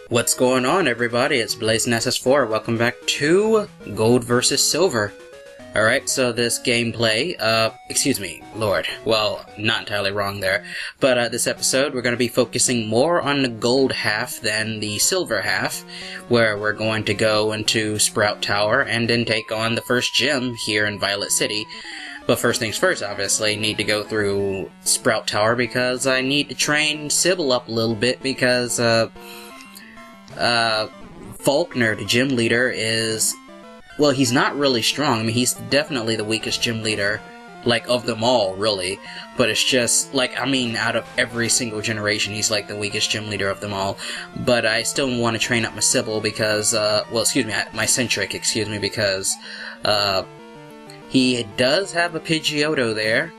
What's going on, everybody? It's BlazinSS4. Welcome back to Gold vs. Silver. Alright, so this gameplay, excuse me, Lord. Well, not entirely wrong there. But, this episode, we're going to be focusing more on the gold half than the silver half, where we're going to go into Sprout Tower and then take on the first gym here in Violet City. But first things first, obviously, need to go through Sprout Tower because I need to train Sybil up a little bit because, Faulkner, the gym leader, is... well, he's not really strong. I mean, he's definitely the weakest gym leader, like, of them all, really. But it's just, like, I mean, out of every single generation, he's, like, the weakest gym leader of them all. But I still want to train up my Sybil because, well, excuse me, my Centric, excuse me, because, he does have a PIdgeotto there.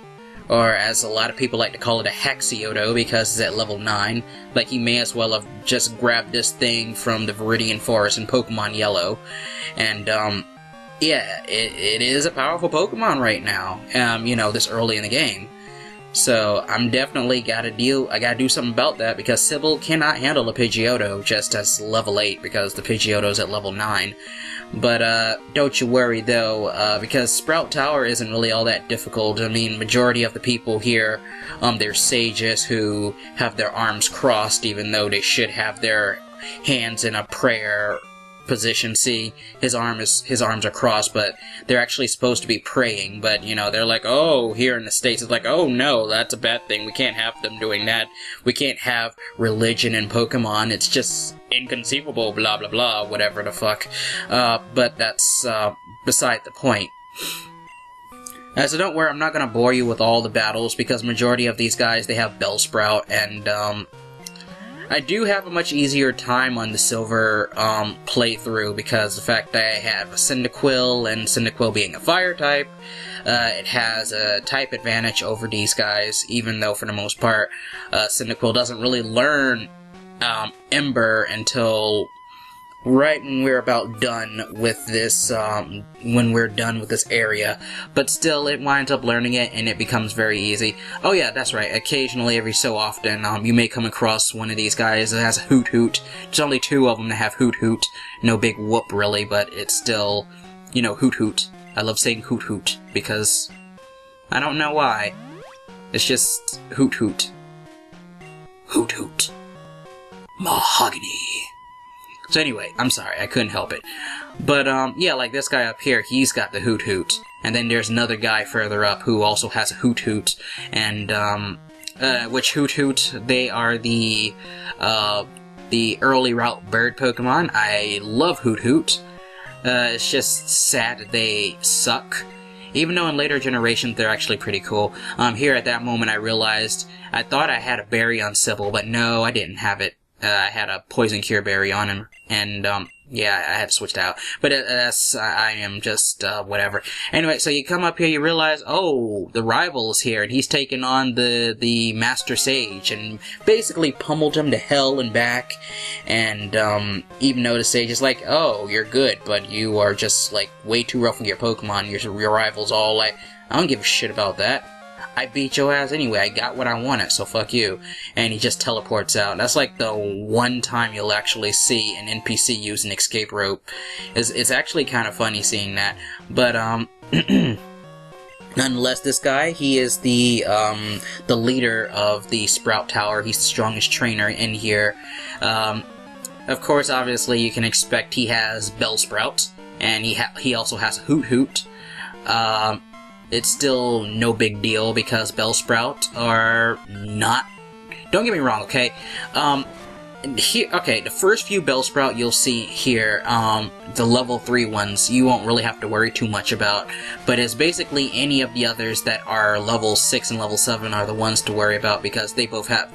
Or, as a lot of people like to call it, a Hexyotto, because it's at level 9. Like, he may as well have just grabbed this thing from the Viridian Forest in Pokemon Yellow. And, yeah, it is a powerful Pokemon right now, you know, this early in the game. So, I'm definitely I gotta do something about that, because Sybil cannot handle a Pidgeotto just as level 8, because the Pidgeotto's at level 9. But, don't you worry, though, because Sprout Tower isn't really all that difficult. I mean, majority of the people here, they're sages who have their arms crossed, even though they should have their hands in a prayer position. See, his arms are crossed, but they're actually supposed to be praying, but, you know, they're like, oh, here in the States, it's like, oh, no, that's a bad thing. We can't have them doing that. We can't have religion in Pokemon. It's just inconceivable, blah, blah, blah, whatever the fuck. But that's, beside the point. So don't worry, I'm not gonna bore you with all the battles, because majority of these guys, they have Bellsprout, and, I do have a much easier time on the Silver playthrough because the fact that I have a Cyndaquil, and Cyndaquil being a fire type, it has a type advantage over these guys, even though for the most part, Cyndaquil doesn't really learn Ember until right when we're about done with this, when we're done with this area. But still, it winds up learning it, and it becomes very easy. Oh yeah, that's right, occasionally, every so often, you may come across one of these guys that has a Hoot Hoot. There's only 2 of them that have Hoot Hoot. No big whoop, really, but it's still, you know, Hoot Hoot. I love saying Hoot Hoot, because I don't know why. It's just Hoot Hoot. Hoot Hoot. Mahogany. So anyway, I'm sorry, I couldn't help it. But, yeah, like this guy up here, he's got the Hoot Hoot. And then there's another guy further up who also has a Hoot Hoot. And, which Hoot Hoot, they are the early route bird Pokemon. I love Hoot Hoot. It's just sad that they suck. Even though in later generations they're actually pretty cool. Here at that moment I realized, I thought I had a berry on Sybil, but no, I didn't have it. I had a Poison Cure berry on him, and, yeah, I have switched out. But I am just, whatever. Anyway, so you come up here, you realize, oh, the rival's here, and he's taken on the Master Sage, and basically pummeled him to hell and back, and, even though the Sage is like, oh, you're good, but you are just, like, way too rough with your Pokemon, your rival's all like, I don't give a shit about that. I beat your ass anyway, I got what I wanted, so fuck you. And he just teleports out. That's like the one time you'll actually see an NPC use an escape rope. It's actually kind of funny seeing that. But, nonetheless, this guy, he is the leader of the Sprout Tower. He's the strongest trainer in here. Of course, obviously, you can expect he has Bellsprout, and he also has Hoot Hoot. It's still no big deal because Bellsprout are not... don't get me wrong, okay? Okay, the first few Bellsprout you'll see here, the level 3 ones, you won't really have to worry too much about. But it's basically any of the others that are level 6 and level 7 are the ones to worry about because they both have...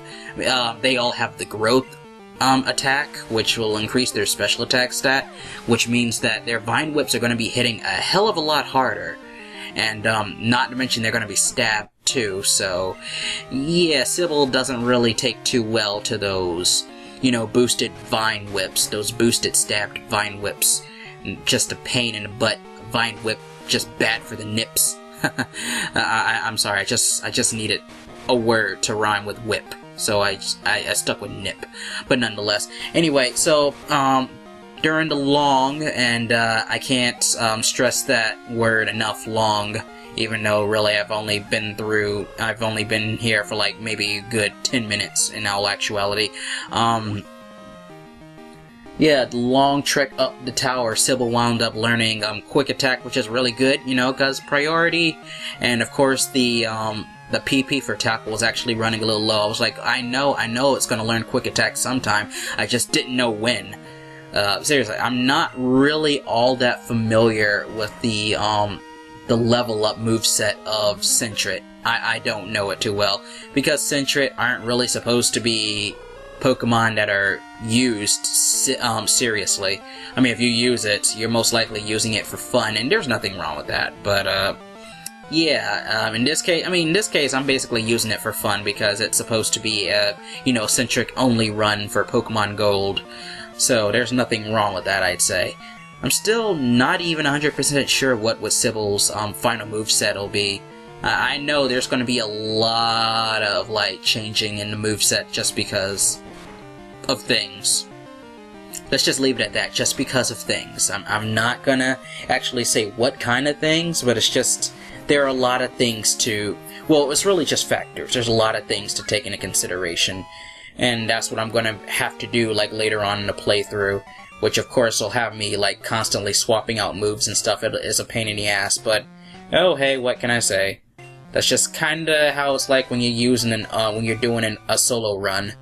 they all have the growth attack, which will increase their special attack stat, which means that their Vine Whips are going to be hitting a hell of a lot harder. And, not to mention they're gonna be stabbed, too, so... yeah, Sybil doesn't really take too well to those, you know, boosted Vine Whips, those boosted stabbed Vine Whips. Just a pain in the butt. Vine Whip, just bad for the nips. I'm sorry, I just needed a word to rhyme with whip. so I stuck with Nip. But nonetheless, anyway, so during the long, and I can't stress that word enough, long, even though really I've only been here for like maybe a good 10 minutes in all actuality. Yeah, the long trek up the tower, Sybil wound up learning Quick Attack, which is really good, you know, because priority, and of course the PP for tackle was actually running a little low. I was like, I know it's going to learn Quick Attack sometime, I just didn't know when. Seriously, I'm not really all that familiar with the level up moveset of Sentret. I don't know it too well, because Sentret aren't really supposed to be Pokemon that are used seriously. I mean, if you use it, you're most likely using it for fun, and there's nothing wrong with that. But yeah, in this case, I'm basically using it for fun because it's supposed to be a, you know, centric only run for Pokemon Gold. So there's nothing wrong with that, I'd say. I'm still not even 100% sure what Sybil's final moveset will be. I know there's going to be a lot of like changing in the moveset just because of things. Let's just leave it at that, just because of things. I'm not gonna actually say what kind of things, but it's just, there are a lot of things to, well, it's really just factors. There's a lot of things to take into consideration, and that's what I'm gonna have to do like later on in the playthrough, which of course will have me like constantly swapping out moves and stuff. It is a pain in the ass, but oh hey, what can I say? That's just kinda how it's like when you're using when you're doing a solo run.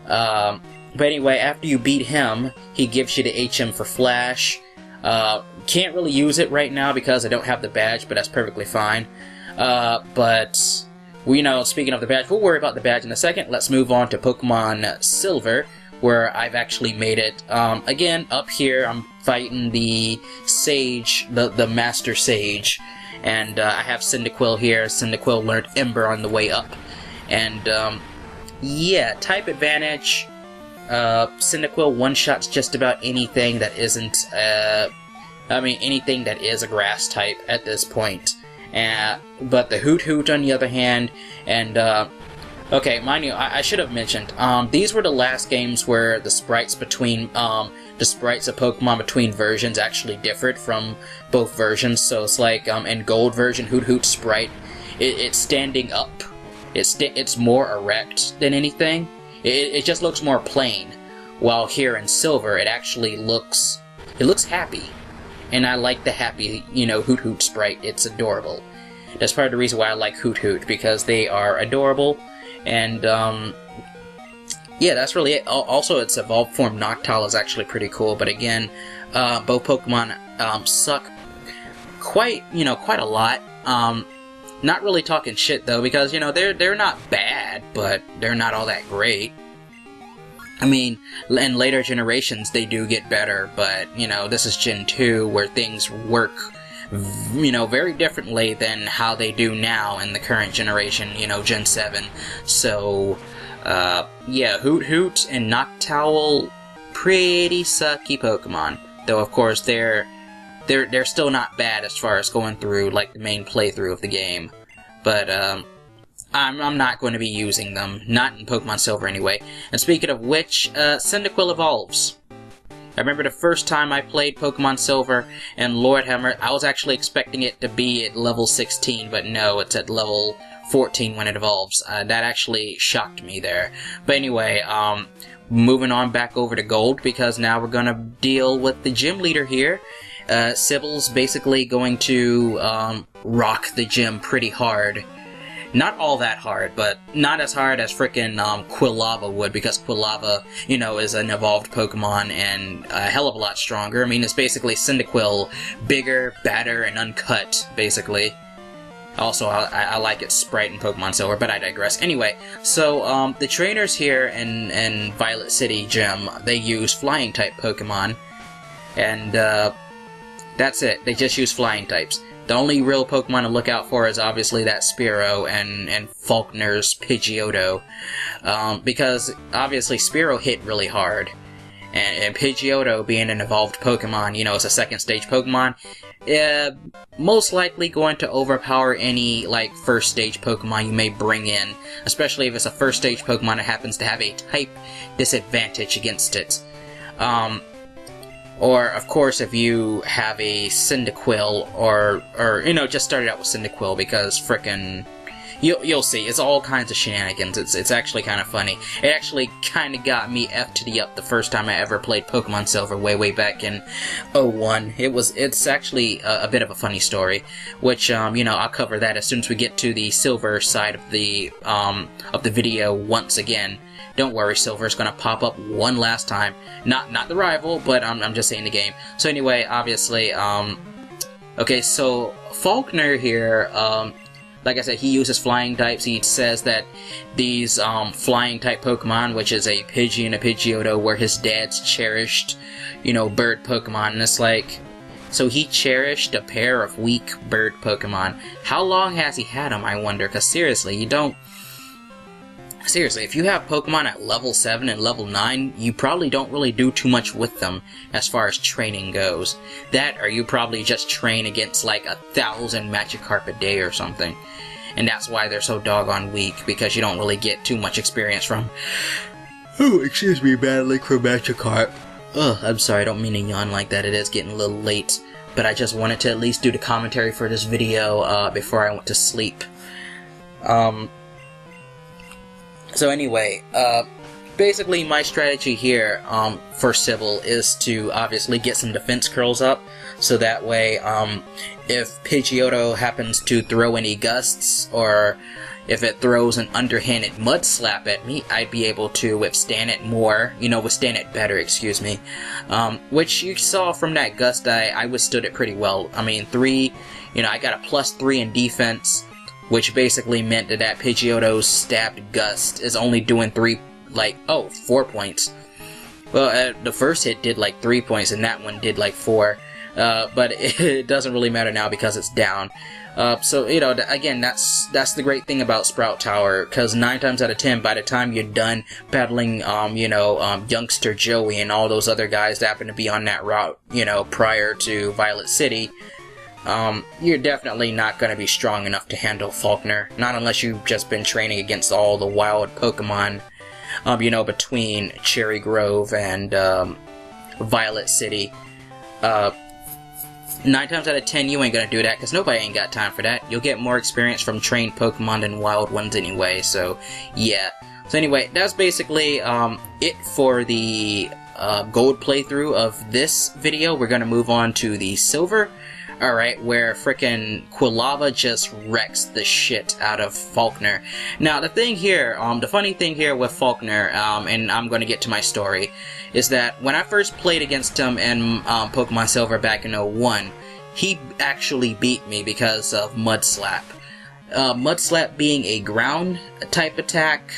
But anyway, after you beat him, he gives you the HM for Flash. Can't really use it right now because I don't have the badge, but that's perfectly fine. But, you know, speaking of the badge, we'll worry about the badge in a second. Let's move on to Pokemon Silver, where I've actually made it. Again, up here, I'm fighting the Sage, the Master Sage. And I have Cyndaquil here. Cyndaquil learned Ember on the way up. And, yeah, type advantage. Cyndaquil one-shots just about anything that isn't, anything that is a grass type at this point. But the Hoot on the other hand, and, okay, mind you, I should have mentioned, these were the last games where the sprites between, the sprites of Pokemon between versions actually differed from both versions, so it's like, in Gold version, Hoot sprite, it's standing up. It's more erect than anything. It just looks more plain. While here in Silver, it actually looks happy. And I like the happy, you know, Hoot sprite. It's adorable. That's part of the reason why I like Hoot, because they are adorable. And, yeah, that's really it. Also, its evolved form Noctowl is actually pretty cool, but again, both Pokemon, suck quite a lot. Not really talking shit, though, because, you know, they're not bad, but they're not all that great. I mean, in later generations, they do get better, but, you know, this is Gen 2, where things work, you know, very differently than how they do now in the current generation, you know, Gen 7. So, yeah, Hoot and Noctowl, pretty sucky Pokemon. Though, of course, they're still not bad as far as going through, like, the main playthrough of the game. But, I'm not going to be using them. Not in Pokemon Silver, anyway. And speaking of which, Cyndaquil evolves. I remember the first time I played Pokemon Silver and Lordhammer, I was actually expecting it to be at level 16, but no, it's at level 14 when it evolves. That actually shocked me there. But anyway, moving on back over to Gold, because now we're gonna deal with the gym leader here. Sybil's basically going to rock the gym pretty hard. Not all that hard, but not as hard as frickin' Quilava would, because Quilava, you know, is an evolved Pokemon and a hell of a lot stronger. I mean, it's basically Cyndaquil, bigger, badder, and uncut, basically. Also, I like its sprite in Pokemon Silver, but I digress. Anyway, so, the trainers here in Violet City Gym, they use Flying-type Pokemon, and, that's it. They just use Flying types. The only real Pokemon to look out for is obviously that Spearow and Faulkner's Pidgeotto. Because, obviously, Spearow hit really hard. And Pidgeotto, being an evolved Pokemon, you know, it's a second stage Pokemon, most likely going to overpower any, like, first stage Pokemon you may bring in, especially if it's a first stage Pokemon that happens to have a type disadvantage against it. Or, of course, if you have a Cyndaquil, or you know, just started out with Cyndaquil, because frickin'... You'll see, it's all kinds of shenanigans. It's actually kind of funny. It actually kind of got me F to the up the first time I ever played Pokemon Silver way back in 01. It's actually a bit of a funny story, which, you know, I'll cover that as soon as we get to the Silver side of the video once again. Don't worry, Silver's gonna pop up one last time. Not the rival, but I'm just saying the game. So anyway, obviously, okay, so Falkner here, like I said, he uses flying types. He says that these flying type Pokemon, which is a Pidgey and a Pidgeotto, were his dad's cherished, you know, bird Pokemon. And it's like, so he cherished a pair of weak bird Pokemon. How long has he had them, I wonder? Because seriously, seriously, if you have Pokemon at level 7 and level 9, you probably don't really do too much with them as far as training goes. That, or you probably just train against like 1,000 Magikarp a day or something. And that's why they're so doggone weak, because you don't really get too much experience from... Oh, excuse me, battling from Magikarp. Ugh, I'm sorry, I don't mean to yawn like that, it is getting a little late. But I just wanted to at least do the commentary for this video before I went to sleep. So anyway, basically my strategy here for Civil is to obviously get some defense curls up, so that way if Pidgeotto happens to throw any gusts, or if it throws an underhanded mud slap at me, I'd be able to withstand it more, you know, withstand it better, excuse me. Which you saw from that gust, I withstood it pretty well. I mean, I got a +3 in defense, which basically meant that Pidgeotto's stabbed gust is only doing 4 points. Well, the first hit did like 3 points, and that one did like 4. But it doesn't really matter now because it's down. So, you know, again, that's the great thing about Sprout Tower, because 9 times out of 10, by the time you're done battling, Youngster Joey and all those other guys that happen to be on that route, you know, prior to Violet City, you're definitely not going to be strong enough to handle Falkner. Not unless you've just been training against all the wild Pokemon, between Cherry Grove and Violet City. 9 times out of 10, you ain't gonna do that, because nobody ain't got time for that. You'll get more experience from trained Pokemon than wild ones anyway, so yeah. So anyway, that's basically it for the gold playthrough of this video. We're gonna move on to the silver. Alright, where frickin' Quilava just wrecks the shit out of Falkner. Now, the thing here, the funny thing here with Falkner, and I'm gonna get to my story, is that when I first played against him in Pokemon Silver back in 01, he actually beat me because of Mud Slap. Mud Slap being a ground type attack,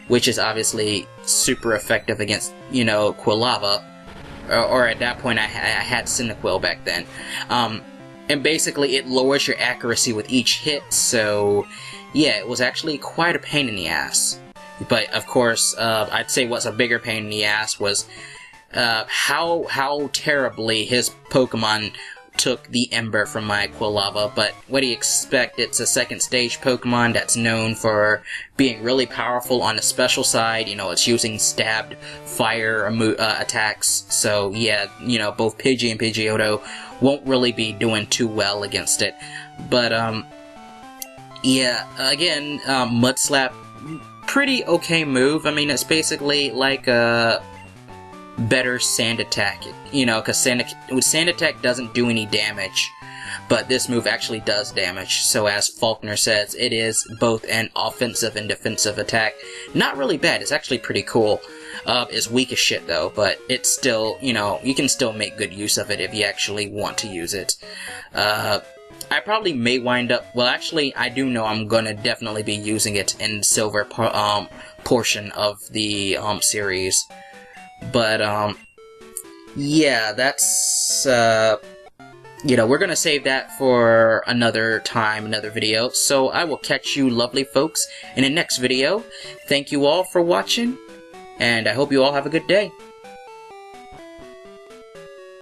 which is obviously super effective against, Quilava, or at that point I had Cyndaquil back then. And basically it lowers your accuracy with each hit, so yeah, it was actually quite a pain in the ass. But of course, I'd say what's a bigger pain in the ass was how terribly his Pokemon took the Ember from my Quilava. But what do you expect? It's a second stage Pokemon that's known for being really powerful on the special side. It's using stabbed fire attacks. So yeah, both Pidgey and Pidgeotto won't really be doing too well against it. But yeah, again, Mud Slap, pretty okay move. I mean, it's basically like a better Sand Attack, because Sand Attack doesn't do any damage, but this move actually does damage. So as Falkner says, it is both an offensive and defensive attack. Not really bad, it's actually pretty cool. It's weak as shit though, but it's still, you can still make good use of it if you actually want to use it. I probably may wind up, well actually I do know I'm gonna definitely be using it in the silver portion of the series. But yeah, that's we're gonna save that for another time, another video. So I will catch you lovely folks in the next video. Thank you all for watching, and I hope you all have a good day.